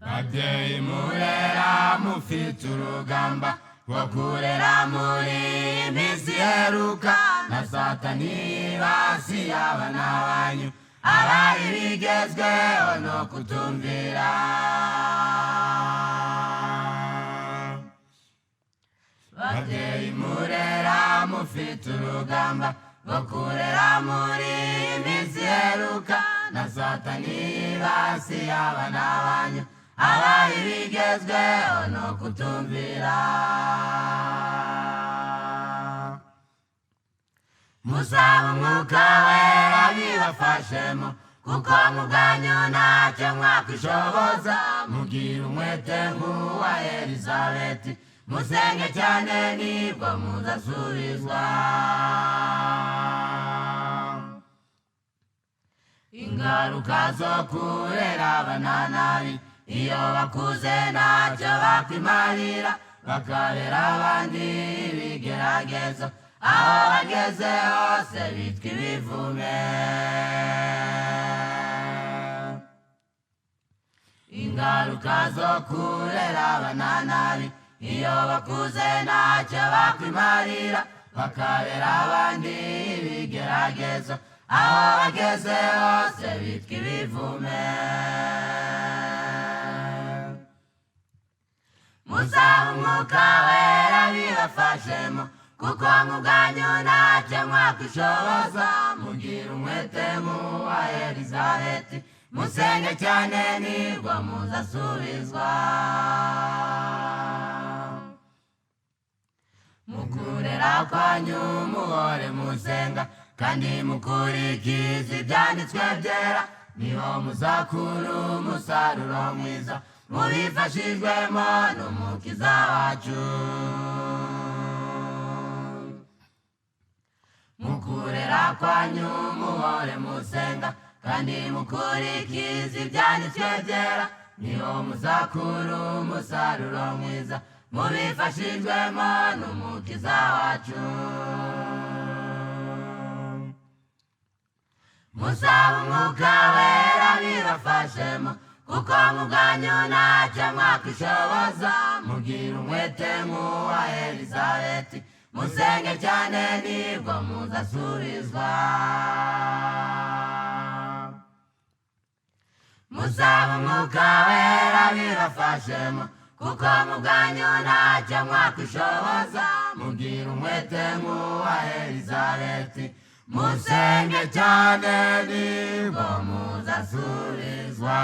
babyeyi murera mufite urugamba rwo kurera muri iyi minsi iheruka, na Satani basiye abana banyu, abari bigezweho no kutumvira. Babyeyi murera mufite urugamba rwo kurera muri iyi minsi iheruka, na Satani basiye abana banyu, abari bigezweho no kutumvira. Musaba Umwuka Wera bibafashemo, kuko mu bwanyu ntacyo mwakwishoboza. Mugire umwete nk'uwa Elizabeti, musenge cyane nibwo muzasubizwa. Ingaruka zo kurera abana nabi, iyo bakuze ntacyo bakwimarira, bakabera abandi ibigeragezo, aho bageze hose bitwa ibivume. Ingaruka zo kurera abana nabi, iyo bakuze ntacyo bakwimarira, bakabera abandi ibigeragezo, aho bageze hose bitwa ibivume. Musaba Umwuka Wera bibafashemo, kuko mu bwanyu ntacyo mwakwishoboza. Mugire umwete nk'uwa Elizabeti, musenge cyane nibwo muzasubizwa. Mukurera kwanyu muhore musenga, kandi mukurikize ibyanditswe byera, niho muzakura umusaruro mwiza, mubifashijwemo n'Umukiza wacu. Mukurera kwanyu muhore musenga, kandi mukurikize ibyanditswe byera, niho muzakura umusaruro mwiza, mubifashijwemo n'Umukiza wacu. Musaba Umwuka Wera bibafashemo, kuko mu bwanyu ntacyo mwakwishoboza. Mugire umwete nk'uwa Elizabeti, musenge cyane nibwo muzasubizwa. Musaba Umwuka Wera bibafashemo, kuko mu bwanyu ntacyo mwakwishoboza. Mugire umwete nk'uwa Elizabeti, musenge cyane nibwo muzasubizwa.